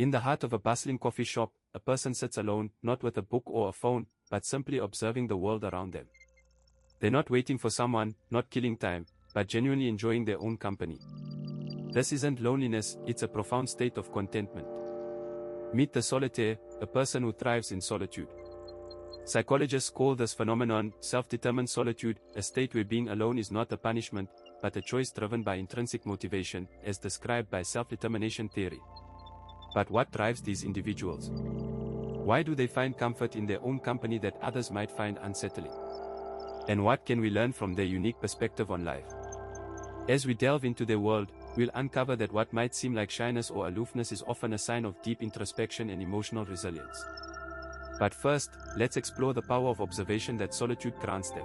In the heart of a bustling coffee shop, a person sits alone, not with a book or a phone, but simply observing the world around them. They're not waiting for someone, not killing time, but genuinely enjoying their own company. This isn't loneliness, it's a profound state of contentment. Meet the solitaire, a person who thrives in solitude. Psychologists call this phenomenon self-determined solitude, a state where being alone is not a punishment, but a choice driven by intrinsic motivation, as described by self-determination theory. But what drives these individuals? Why do they find comfort in their own company that others might find unsettling? And what can we learn from their unique perspective on life? As we delve into their world, we'll uncover that what might seem like shyness or aloofness is often a sign of deep introspection and emotional resilience. But first, let's explore the power of observation that solitude grants them.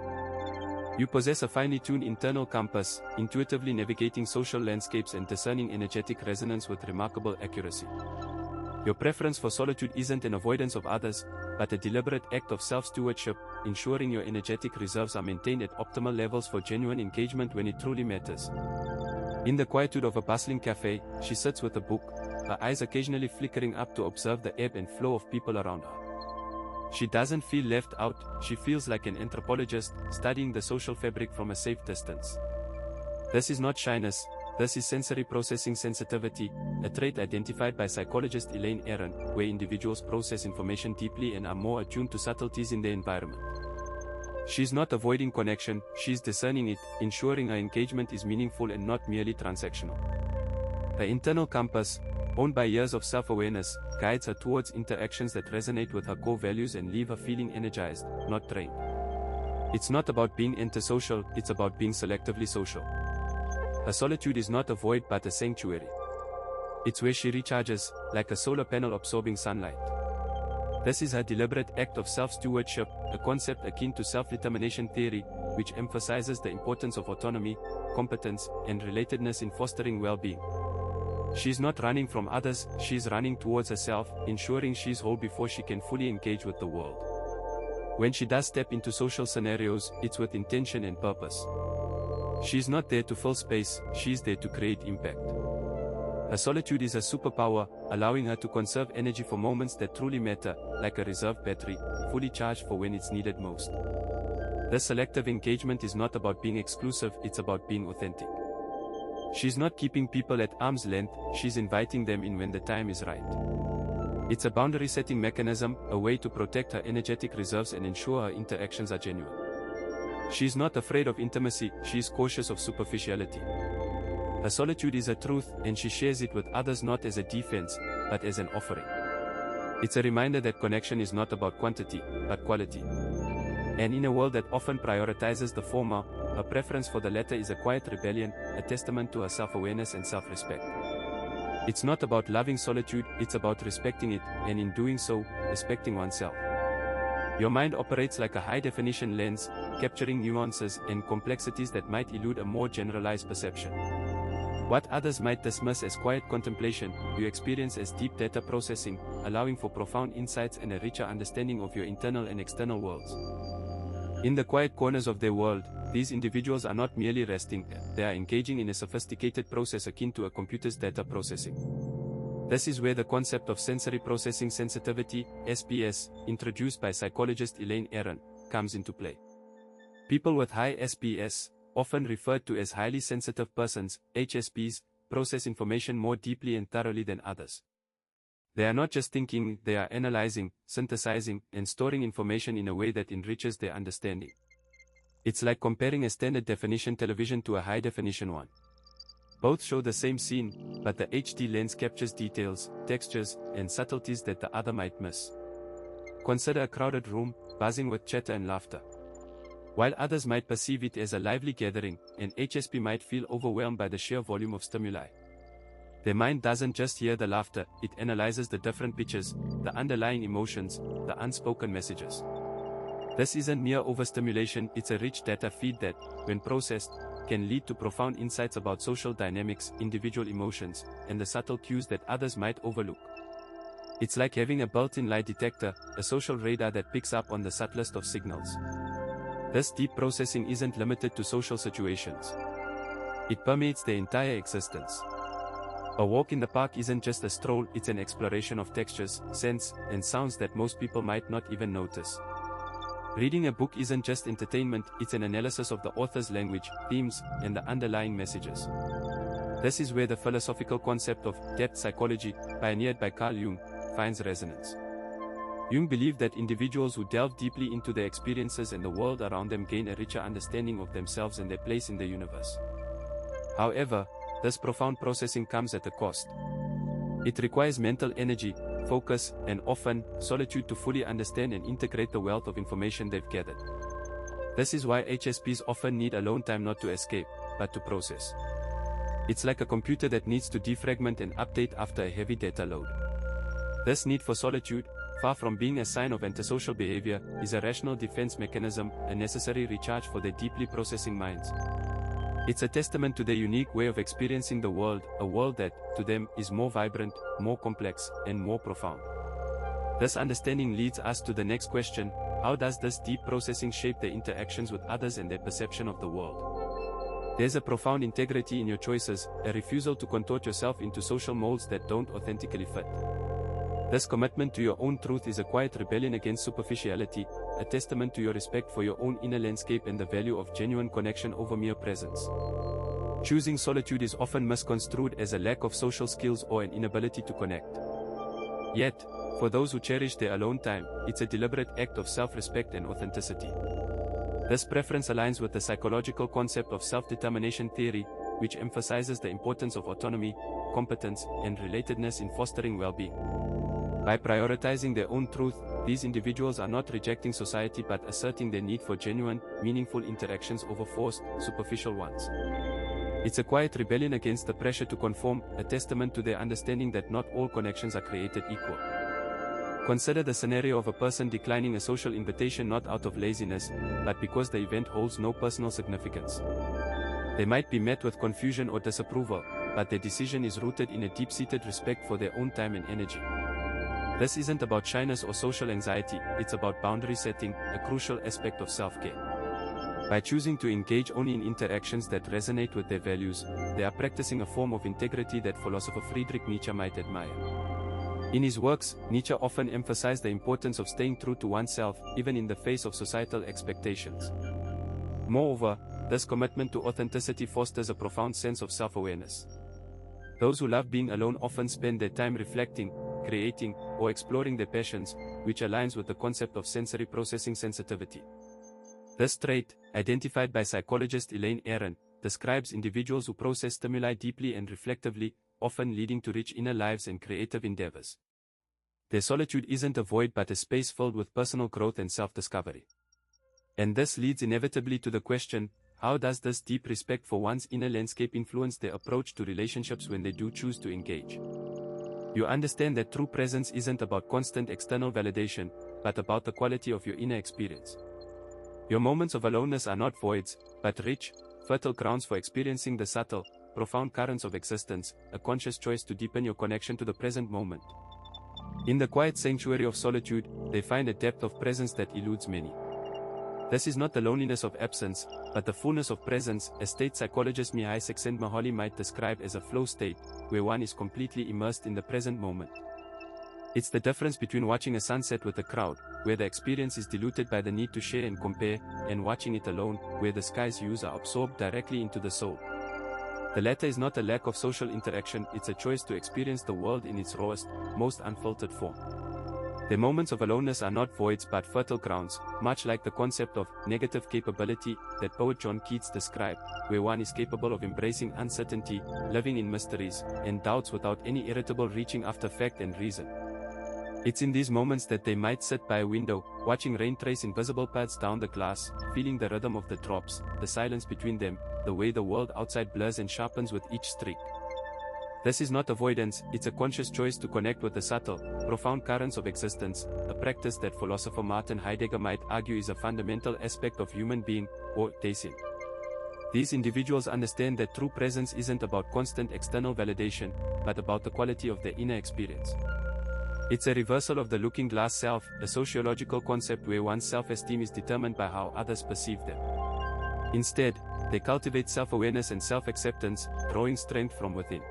You possess a finely tuned internal compass, intuitively navigating social landscapes and discerning energetic resonance with remarkable accuracy. Your preference for solitude isn't an avoidance of others, but a deliberate act of self-stewardship, ensuring your energetic reserves are maintained at optimal levels for genuine engagement when it truly matters. In the quietude of a bustling cafe, she sits with a book, her eyes occasionally flickering up to observe the ebb and flow of people around her. She doesn't feel left out, she feels like an anthropologist, studying the social fabric from a safe distance. This is not shyness, this is sensory processing sensitivity, a trait identified by psychologist Elaine Aron, where individuals process information deeply and are more attuned to subtleties in their environment. She's not avoiding connection, she's discerning it, ensuring her engagement is meaningful and not merely transactional. Her internal compass, owned by years of self-awareness, guides her towards interactions that resonate with her core values and leave her feeling energized, not drained. It's not about being antisocial, it's about being selectively social. Her solitude is not a void but a sanctuary. It's where she recharges, like a solar panel absorbing sunlight. This is her deliberate act of self-stewardship, a concept akin to self-determination theory, which emphasizes the importance of autonomy, competence, and relatedness in fostering well-being. She's not running from others, she's running towards herself, ensuring she's whole before she can fully engage with the world. When she does step into social scenarios, it's with intention and purpose. She's not there to fill space, she's there to create impact. Her solitude is a superpower, allowing her to conserve energy for moments that truly matter, like a reserve battery, fully charged for when it's needed most. This selective engagement is not about being exclusive, it's about being authentic. She's not keeping people at arm's length, she's inviting them in when the time is right. It's a boundary-setting mechanism, a way to protect her energetic reserves and ensure her interactions are genuine. She's not afraid of intimacy, she's cautious of superficiality. Her solitude is a truth, and she shares it with others not as a defense, but as an offering. It's a reminder that connection is not about quantity, but quality. And in a world that often prioritizes the former, her preference for the latter is a quiet rebellion, a testament to her self-awareness and self-respect. It's not about loving solitude, it's about respecting it, and in doing so, respecting oneself. Your mind operates like a high-definition lens, capturing nuances and complexities that might elude a more generalized perception. What others might dismiss as quiet contemplation, you experience as deep data processing, allowing for profound insights and a richer understanding of your internal and external worlds. In the quiet corners of their world, these individuals are not merely resting, they are engaging in a sophisticated process akin to a computer's data processing. This is where the concept of sensory processing sensitivity, SPS, introduced by psychologist Elaine Aron, comes into play. People with high SPS, often referred to as highly sensitive persons, HSPs, process information more deeply and thoroughly than others. They are not just thinking, they are analyzing, synthesizing, and storing information in a way that enriches their understanding. It's like comparing a standard definition television to a high definition one. Both show the same scene, but the HD lens captures details, textures, and subtleties that the other might miss. Consider a crowded room, buzzing with chatter and laughter. While others might perceive it as a lively gathering, an HSP might feel overwhelmed by the sheer volume of stimuli. Their mind doesn't just hear the laughter, it analyzes the different pitches, the underlying emotions, the unspoken messages. This isn't mere overstimulation, it's a rich data feed that, when processed, can lead to profound insights about social dynamics, individual emotions, and the subtle cues that others might overlook. It's like having a built-in lie detector, a social radar that picks up on the subtlest of signals. This deep processing isn't limited to social situations. It permeates their entire existence. A walk in the park isn't just a stroll, it's an exploration of textures, scents, and sounds that most people might not even notice. Reading a book isn't just entertainment, it's an analysis of the author's language, themes, and the underlying messages. This is where the philosophical concept of depth psychology, pioneered by Carl Jung, finds resonance. Jung believed that individuals who delve deeply into their experiences and the world around them gain a richer understanding of themselves and their place in the universe. However, this profound processing comes at a cost. It requires mental energy, focus, and often, solitude to fully understand and integrate the wealth of information they've gathered. This is why HSPs often need alone time not to escape, but to process. It's like a computer that needs to defragment and update after a heavy data load. This need for solitude, far from being a sign of antisocial behavior, is a rational defense mechanism, a necessary recharge for their deeply processing minds. It's a testament to their unique way of experiencing the world, a world that, to them, is more vibrant, more complex, and more profound. This understanding leads us to the next question: how does this deep processing shape their interactions with others and their perception of the world? There's a profound integrity in your choices, a refusal to contort yourself into social molds that don't authentically fit. This commitment to your own truth is a quiet rebellion against superficiality, a testament to your respect for your own inner landscape and the value of genuine connection over mere presence. Choosing solitude is often misconstrued as a lack of social skills or an inability to connect. Yet, for those who cherish their alone time, it's a deliberate act of self-respect and authenticity. This preference aligns with the psychological concept of self-determination theory, which emphasizes the importance of autonomy, competence, and relatedness in fostering well-being. By prioritizing their own truth, these individuals are not rejecting society but asserting their need for genuine, meaningful interactions over forced, superficial ones. It's a quiet rebellion against the pressure to conform, a testament to their understanding that not all connections are created equal. Consider the scenario of a person declining a social invitation not out of laziness, but because the event holds no personal significance. They might be met with confusion or disapproval, but their decision is rooted in a deep-seated respect for their own time and energy. This isn't about shyness or social anxiety, it's about boundary setting, a crucial aspect of self-care. By choosing to engage only in interactions that resonate with their values, they are practicing a form of integrity that philosopher Friedrich Nietzsche might admire. In his works, Nietzsche often emphasized the importance of staying true to oneself, even in the face of societal expectations. Moreover, this commitment to authenticity fosters a profound sense of self-awareness. Those who love being alone often spend their time reflecting, creating, or exploring their passions, which aligns with the concept of sensory processing sensitivity. This trait, identified by psychologist Elaine Aron, describes individuals who process stimuli deeply and reflectively, often leading to rich inner lives and creative endeavors. Their solitude isn't a void but a space filled with personal growth and self-discovery. And this leads inevitably to the question: how does this deep respect for one's inner landscape influence their approach to relationships when they do choose to engage? You understand that true presence isn't about constant external validation, but about the quality of your inner experience. Your moments of aloneness are not voids, but rich, fertile grounds for experiencing the subtle, profound currents of existence, a conscious choice to deepen your connection to the present moment. In the quiet sanctuary of solitude, they find a depth of presence that eludes many. This is not the loneliness of absence, but the fullness of presence, a state psychologist Mihai Csikszentmihalyi might describe as a flow state, where one is completely immersed in the present moment. It's the difference between watching a sunset with a crowd, where the experience is diluted by the need to share and compare, and watching it alone, where the sky's hues are absorbed directly into the soul. The latter is not a lack of social interaction, it's a choice to experience the world in its rawest, most unfiltered form. The moments of aloneness are not voids but fertile grounds, much like the concept of negative capability that poet John Keats described, where one is capable of embracing uncertainty, living in mysteries, and doubts without any irritable reaching after fact and reason. It's in these moments that they might sit by a window, watching rain trace invisible paths down the glass, feeling the rhythm of the drops, the silence between them, the way the world outside blurs and sharpens with each streak. This is not avoidance, it's a conscious choice to connect with the subtle, profound currents of existence, a practice that philosopher Martin Heidegger might argue is a fundamental aspect of human being, or Dasein. These individuals understand that true presence isn't about constant external validation, but about the quality of their inner experience. It's a reversal of the looking glass self, a sociological concept where one's self-esteem is determined by how others perceive them. Instead, they cultivate self-awareness and self-acceptance, drawing strength from within.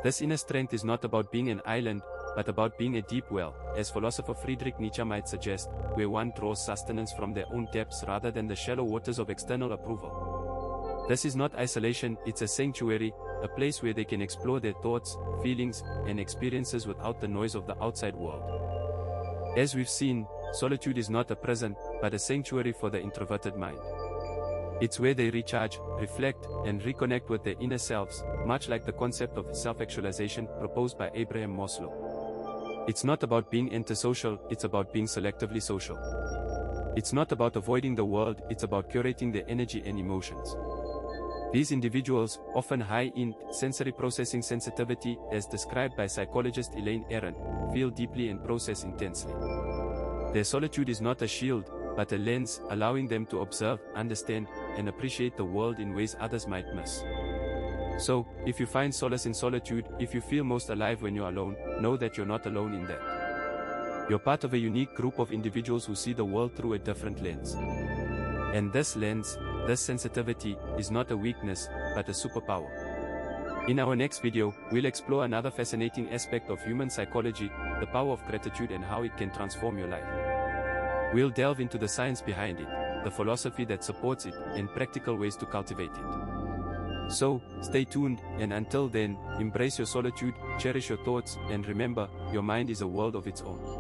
This inner strength is not about being an island, but about being a deep well, as philosopher Friedrich Nietzsche might suggest, where one draws sustenance from their own depths rather than the shallow waters of external approval. This is not isolation, it's a sanctuary, a place where they can explore their thoughts, feelings, and experiences without the noise of the outside world. As we've seen, solitude is not a prison, but a sanctuary for the introverted mind. It's where they recharge, reflect, and reconnect with their inner selves, much like the concept of self-actualization proposed by Abraham Maslow. It's not about being antisocial, it's about being selectively social. It's not about avoiding the world, it's about curating their energy and emotions. These individuals, often high in sensory processing sensitivity, as described by psychologist Elaine Aron, feel deeply and process intensely. Their solitude is not a shield, but a lens, allowing them to observe, understand, and appreciate the world in ways others might miss. So, if you find solace in solitude, if you feel most alive when you're alone, know that you're not alone in that. You're part of a unique group of individuals who see the world through a different lens. And this lens, this sensitivity, is not a weakness, but a superpower. In our next video, we'll explore another fascinating aspect of human psychology, the power of gratitude and how it can transform your life. We'll delve into the science behind it, the philosophy that supports it, and practical ways to cultivate it. So, stay tuned, and until then, embrace your solitude, cherish your thoughts, and remember, your mind is a world of its own.